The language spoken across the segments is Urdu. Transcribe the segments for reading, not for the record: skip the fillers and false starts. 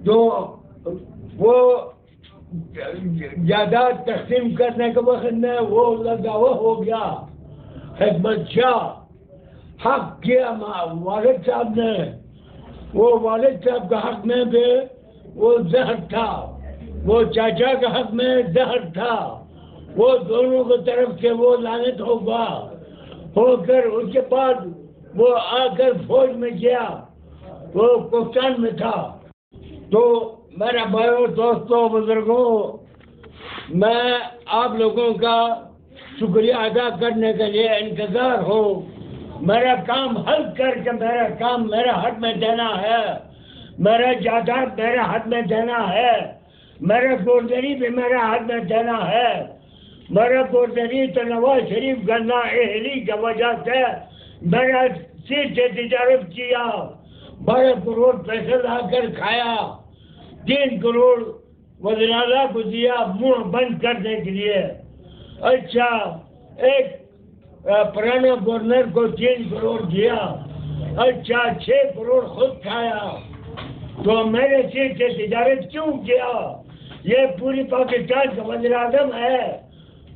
تو وہ جائیداد تقسیم کرنے کے وقت میں وہ لگا ہو گیا حکمت شاہ حق کیا والد صاحب نے، وہ والد صاحب کا حق میں بھی وہ زہر تھا، وہ چاچا کا حق میں زہر تھا، وہ دونوں کی طرف سے وہ لعنت ہوگا ہو کر اس کے بعد وہ آ کر فوج میں گیا، وہ کوہستان میں تھا۔ تو میرا بھائیو دوستوں بزرگوں، میں آپ لوگوں کا شکریہ ادا کرنے کے لیے انتظار ہو، میرا کام حل کر کے میرا کام میرے ہاتھ میں دینا ہے، میرا جائیداد میرے ہاتھ میں دینا ہے، میرا گوردری بھی میرے ہاتھ میں دینا ہے۔ میرا گوردری تو نواز شریف گندا اہلی کی وجہ سے میرا سیر سے تجارت کیا، 12 کروڑ پیسے لا کر کھایا، 3 کروڑ وزیر اعلیٰ کو دیا منہ بند کرنے کے لیے۔ اچھا، ایک پرانا گورنر کو 3 کروڑ دیا، اچھا 6 کروڑ خود کھایا۔ تو میرے سیر سے تجارت کیوں کیا؟ یہ پوری پاکستان کا وزیر اعظم ہے،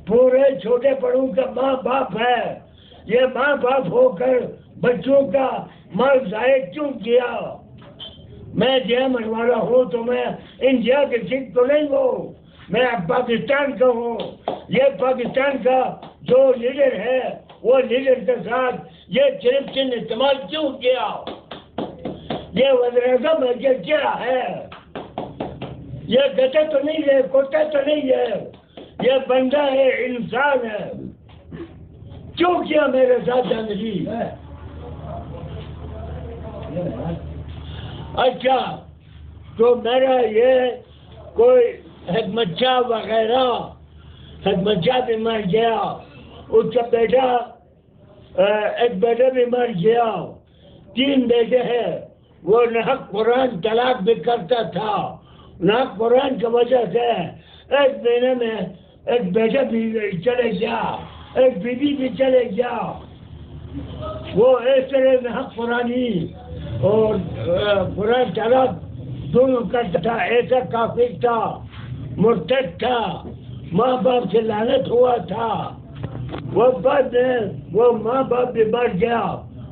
پورے چھوٹے بڑوں کا ماں باپ ہے، یہ ماں باپ ہو کر بچوں کا مال ضائع کیوں کیا؟ میں جیمن والا ہوں تو میں انڈیا کے سکھ تو نہیں ہوں، میں پاکستان کا ہوں۔ یہ پاکستان کا جو لیڈر ہے وہ لیڈر کے ساتھ یہ کرپشن استعمال کیوں کیا؟ یہ وزیر اعظم ہے کیا ہے؟ یہ گدھا تو نہیں ہے، کتا تو نہیں ہے، یہ بندہ ہے، انسان ہے۔ کیوں کیا میرے ساتھ جانگی؟ اچھا، تو میرا یہ کوئی حکمت شاہ وغیرہ، حکمت شاہ بھی مر گیا، اس کا بیٹا ایک بیٹا بھی مر گیا، 3 بیٹے ہیں۔ وہ نحق قرآن طلاق بھی کرتا تھا، نحق قرآن کی وجہ سے 1 مہینے میں ایک بیٹا بھی چلے گیا، ایک بیوی بھی چلے گیا۔ وہ اس طرح نحق قرآنی اور قرآن طلاق دونوں کرتا تھا، ایسا کافر تھا، مرتد تھا، ماں باپ سے لعنت ہوا تھا۔ وہ بعد میں وہ ماں باپ بھی مر گیا،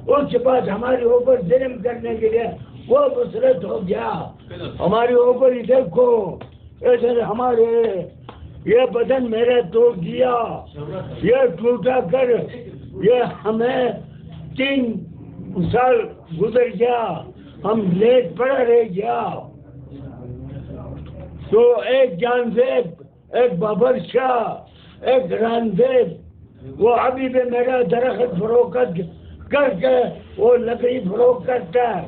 اس کے بعد ہمارے اوپر ظلم کرنے کے لیے وہ مسلط ہو گیا ہمارے اوپر۔ ہی دیکھو ایسے ہمارے یہ بدن میرے توڑ دیا، یہ ٹوٹا کر یہ ہمیں 3 سال گزر گیا، ہم لیٹ پڑا رہ گیا۔ تو ایک جان زیب، ایک بابر شاہ، ایک ران زیب، وہ ابھی بھی میرا درخت فروخت کر کے وہ لکڑی فروخت کرتا ہے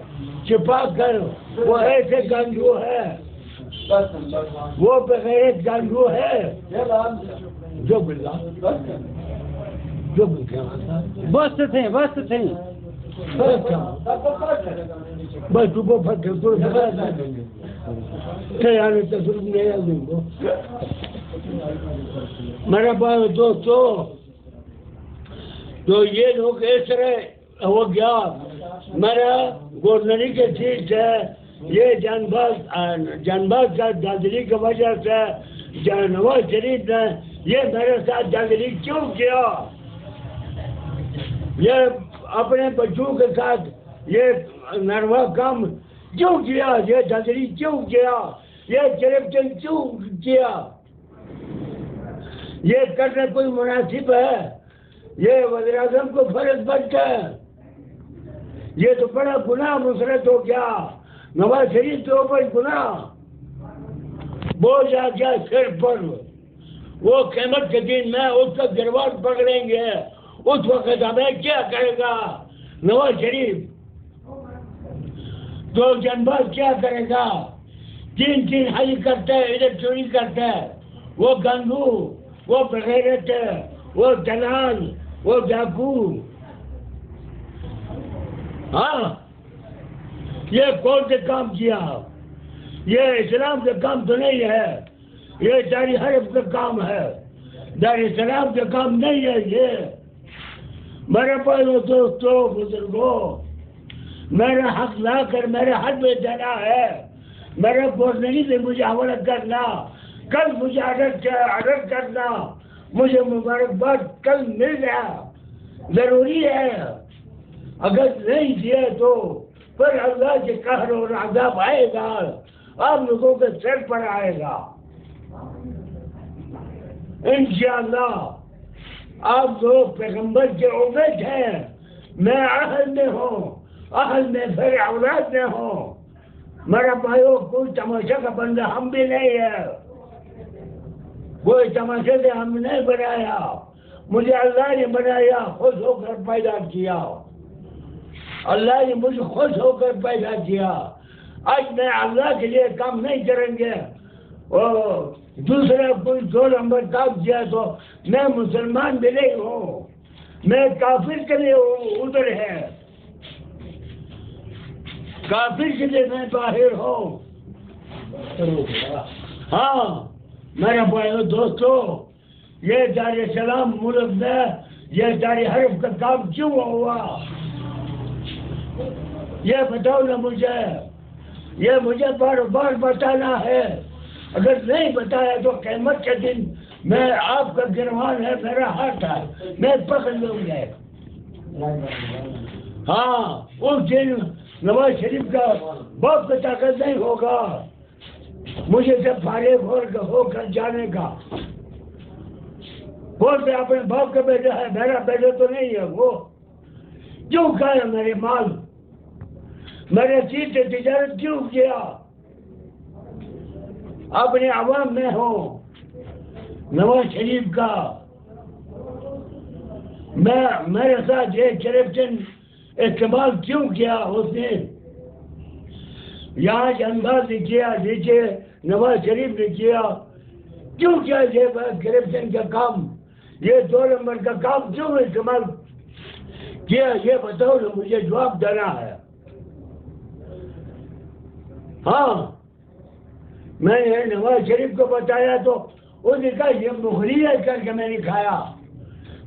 چھپا کر۔ وہ ایسے گانجو ہے، وہ بغیر گانجو ہے جو بلا جو بس تھے بس ڈبو پھٹے میرا بھائی دوستو، تو یہ لوگ اس طرح ہو گیا۔ میرا گورنری کے سیٹ ہے، یہ جان باز کا دادری کی وجہ سے نواز شریف نے یہ میرے ساتھ دادری کیوں کیا؟ یہ اپنے بچوں کے ساتھ یہ نروا کام کیوں کیا؟ یہ دادری کیوں کیا؟ یہ کرپشن کیوں کیا؟ یہ کرنا کوئی مناسب ہے؟ یہ وزیر اعظم کو فرض بنتا ہے؟ یہ تو بڑا گناہ مسلط ہو گیا نواز شریف کے اوپر، گناہ بوجھ آ گیا سر پر۔ وہ قیامت کے دن میں اس کا گروار پکڑیں گے، اس وقت ہمیں کیا کرے گا نواز شریف؟ تو جنباز کیا کرے گا؟ 3 حج کرتا ہے، ادھر چوری کرتا ہے، وہ گنگو، وہ بغیرت، وہ دلال، وہ ڈاکو۔ ہاں، یہ کون سے کام کیا؟ یہ اسلام کا کام تو نہیں ہے، یہ دار حرب کا کام ہے، دار اسلام کا کام نہیں ہے۔ یہ میرے بھائیو دوستو بزرگوں، میرا حق لا کر میرے حد میں دینا ہے. میرے کو نہیں سے مجھے حوالہ کرنا. کل مجھے آرڈر کرنا. مجھے مبارکباد کل مل گیا ضروری ہے. اگر نہیں دیا تو پھر اللہ کے قہر اور عذاب آئے گا, آپ لوگوں کے سر پر آئے گا انشاءاللہ. آپ لوگ پیغمبر کے امت ہیں. میں اہل میں ہوں, اہل میں پھر اولاد میں ہوں. میرا بھائیو کوئی تماشا کا بندہ ہم بھی نہیں ہے. کوئی تماشے سے ہم نہیں بنایا. مجھے اللہ نے بنایا, خوش ہو کر پیدا کیا. اللہ نے مجھے خوش ہو کر پیدا کیا. آج میں اللہ کے لیے کام نہیں کریں گے اور دوسرا کوئی 2 نمبر کام کیا تو میں مسلمان بھی نہیں ہوں. میں کافر کے لیے ادھر ہے, کافر کے لیے میں باہر ہوں. ہاں میرے بھائیو دوستو, یہ دار اسلام ملک میں یہ دار حرف کا کام کیوں ہوا یہ بتاؤ نا مجھے. یہ مجھے بار بار بتانا ہے. اگر نہیں بتایا تو قیامت کے دن میں آپ کا گرمان ہے, میرا ہاتھ ہے, میں پکڑ لوں گا. ہاں اس دن نواز شریف کا باپ کا طاقت نہیں ہوگا مجھے جب فارغ ہو کر جانے کا. بولتے اپنے باپ کا بیٹا ہے, میرا بیٹا تو نہیں ہے. وہ کیوں کھایا میرے مال, میرے چیز سے تجارت کیوں کیا. اپنے عوام میں ہوں نواز شریف کا. میرے ساتھ یہ کرپشن استعمال کیوں کیا اس نے. یہاں سے انداز نے کیا, نیچے نواز شریف نے کیا. کیوں کیا یہ کرپشن کا کام, یہ 2 نمبر کا کام کیوں استعمال کیا, یہ بتاؤ نا مجھے, جواب دینا ہے. ہاں میں نے نواز شریف کو بتایا تو اس نے کہا یہ مغلیت کر کے میں نے کھایا.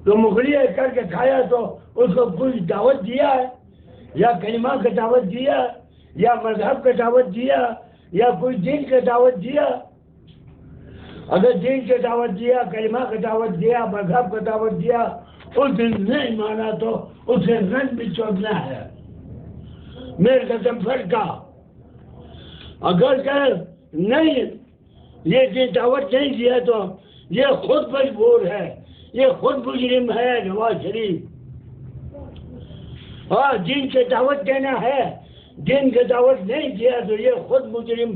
تو مغلیت کر کے کھایا تو اس کو کوئی دعوت دیا ہے, یا کلمہ کا دعوت دیا, یا مذہب کا دعوت دیا, یا کوئی دین کا دعوت دیا. اگر دین کا دعوت دیا, کلمہ کا دعوت دیا, مذہب کا دعوت دیا, اس دن نہیں مانا تو اسے رن بھی چودنا ہے. میرے قدم فرقہ اگر کہ نہیں یہ دعوت نہیں دیا تو یہ خود مجبور ہے, یہ خود مجرم ہے نواز شریف. ہاں دین کی دعوت دینا ہے, دین کی دعوت نہیں دیا تو یہ خود مجرم.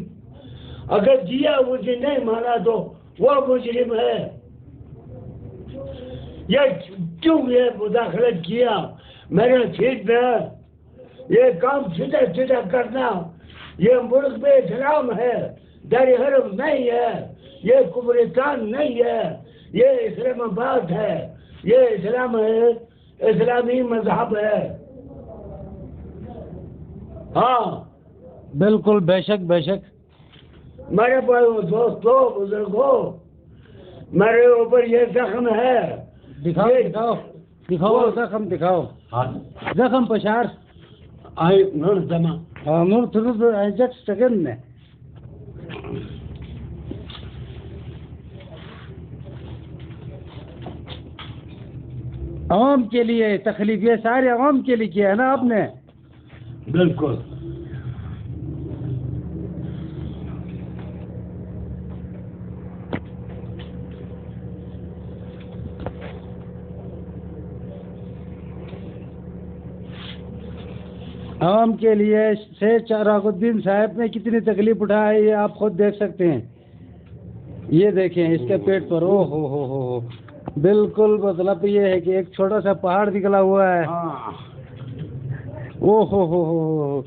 اگر دیا مجھے نہیں مانا تو وہ مجرم ہے. یہ کیوں یہ مداخلت کیا میرے سیٹ میں. یہ کام سیدھا سیدھا کرنا, یہ ملک میں اسلام ہے, دار حرم نہیں ہے, یہ قبرستان نہیں ہے, یہ اسلام آباد ہے, یہ اسلام ہے, اسلامی مذہب ہے. ہاں بالکل, بے شک بے شک. میرے بھائیو دوستو بزرگوں, میرے اوپر یہ زخم ہے. دکھاؤ دکھاؤ دکھاؤ زخم دکھاؤ. زخم پشار آئی نور زمان. نور تھرو ایجٹ سیکنڈ میں. عوام کے لیے تکلیف, یہ سارے عوام کے لیے کیا ہے نا آپ نے. بالکل. عوام کے لیے شیخ چراغ الدین صاحب نے کتنی تکلیف اٹھائی ہے, یہ آپ خود دیکھ سکتے ہیں. یہ دیکھیں اس کے پیٹ پر, او ہو بالکل. مطلب یہ ہے کہ ایک چھوٹا سا پہاڑ نکلا ہوا ہے. او ہو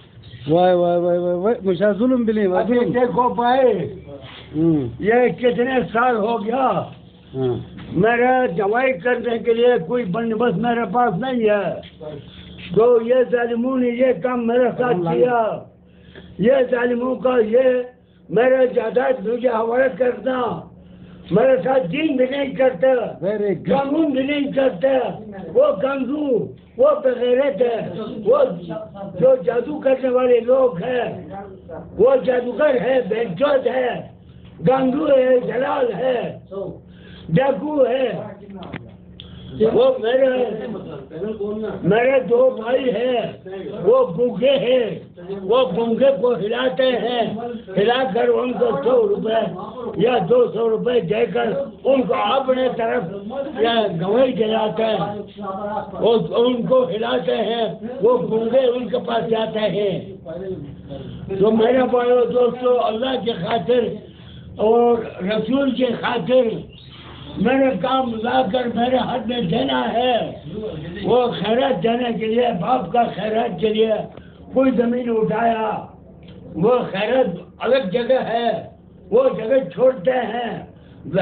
وائے وائے وائے وائے, مجھے ظلم بھی نہیں. دیکھو بھائی, یہ کتنے سال ہو گیا میرا دوائی کرنے کے لیے کوئی بندوبست میرے پاس نہیں ہے. تو یہ ظالموں نے یہ کام میرے ساتھ کیا. یہ ظالموں کا یہ میرے جائیداد مجھے حوالہ کرنا میرے ساتھ دین بھی نہیں کرتے، ویری گڈ. قانون بھی نہیں کرتے. وہ گنگو، وہ بغیرت ہے. وہ جو جادو کرنے والے لوگ ہیں وہ جادوگر ہے، بےجوت ہے، گنگو ہے، جلال ہے، ڈاکو ہے. وہ میرے دو بھائی ہیں، وہ گونگے ہیں. وہ گونگے کو ہلاتے ہیں، ہلا کر ان کو 100 روپے یا 200 روپے دے کر ان کو اپنے طرف یا گواہی دلاتے ہیں. وہ ان کو ہلاتے ہیں، وہ گونگے ان کے پاس جاتے ہیں. تو میرے بھائیو دوستو، اللہ کی خاطر اور رسول کی خاطر میرے کام لا کر میرے ہاتھ میں دینا ہے. وہ خیرات دینے کے لیے، باپ کا خیرات کے لیے کوئی زمین اٹھایا، وہ خیرات الگ جگہ ہے، وہ جگہ چھوڑتے ہیں.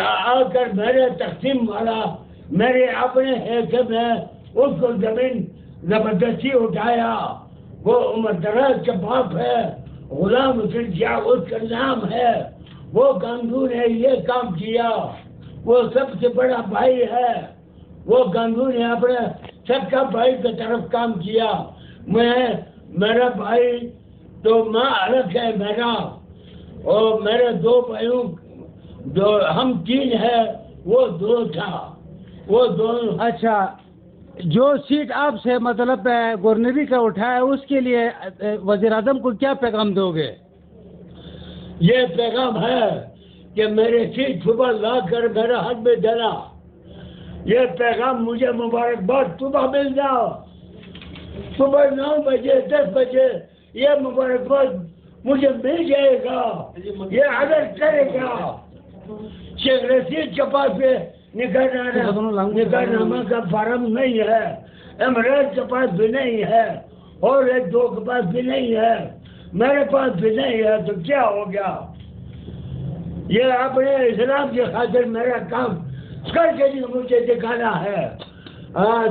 آ کر میرے تقسیم والا میرے اپنے حصے میں اس کو زمین زبردستی اٹھایا. وہ عمر دراز کا باپ ہے، غلام حسین کیا اس کا نام ہے. وہ گنگو نے یہ کام کیا. وہ سب سے بڑا بھائی ہے. وہ گنگو نے اپنے سب کا بھائی کی طرف کام کیا. میرا بھائی تو ماں الگ ہے میرا، اور میرے 2 بھائیوں جو ہم 3 ہیں وہ 2 تھا. وہ دونوں. اچھا، جو سیٹ آپ سے مطلب گورنری کا اٹھایا اس کے لیے وزیر اعظم کو کیا پیغام دو گے؟ یہ پیغام ہے کہ میرے سیٹ صبح لا کر میرے ہاتھ میں ڈلا. یہ پیغام مجھے مبارکباد صبح مل جاؤ، صبح 9 بجے 10 بجے یہ مبارکباد مجھے مل جائے گا. یہ اگر کرے گا شیخ رشید کے پاس سے نکاح کا فارم نہیں ہے، امراض کے پاس بھی نہیں ہے، اور 1-2 کے پاس بھی نہیں ہے، میرے پاس بھی نہیں ہے. تو کیا ہو گیا؟ یہ اپنے اسلام کی خاطر میرا کام کر کے مجھے دکھانا ہے.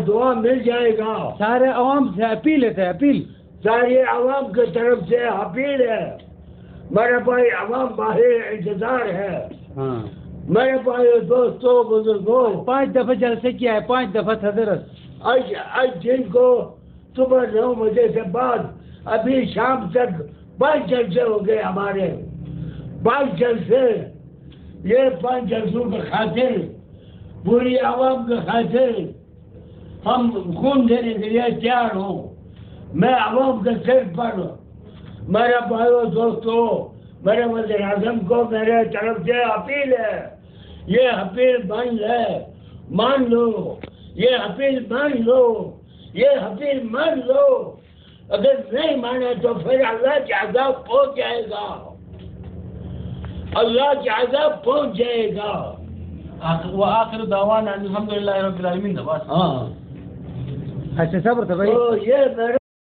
دعا مل جائے گا. سارے عوام سے اپیل ہے، اپیل ساری عوام کی طرف سے اپیل ہے. میرے بھائی عوام باہر انتظار ہے. ہاں میرے بھائی دوستوں بزرگوں، 5 دفعہ جلسے کیا ہے، 5 دفعہ حضرت. آج دن کو صبح 9 بجے سے بعد ابھی شام تک 5 جلسے ہو گئے ہمارے. 5 جلسے. یہ 5 جلسوں کی خاطر، پوری عوام کی خاطر ہم خون دینے کے لیے تیار ہوں. میں عوام کے سر پر میرے بھائیوں دوستوں، میرے وزیر اعظم کو میرے طرف سے اپیل ہے. یہ اپیل مان لو. یہ اپیل مان لو. یہ اپیل مان لو. اگر نہیں مانے تو پھر اللہ کے عذاب پہنچ جائے گا. اللہ کے عذاب پہنچ جائے گا. وآخر دعوانا الحمدللہ رب العالمین. ہاں اچھا صبر تھا بھائی. تو یہ میرے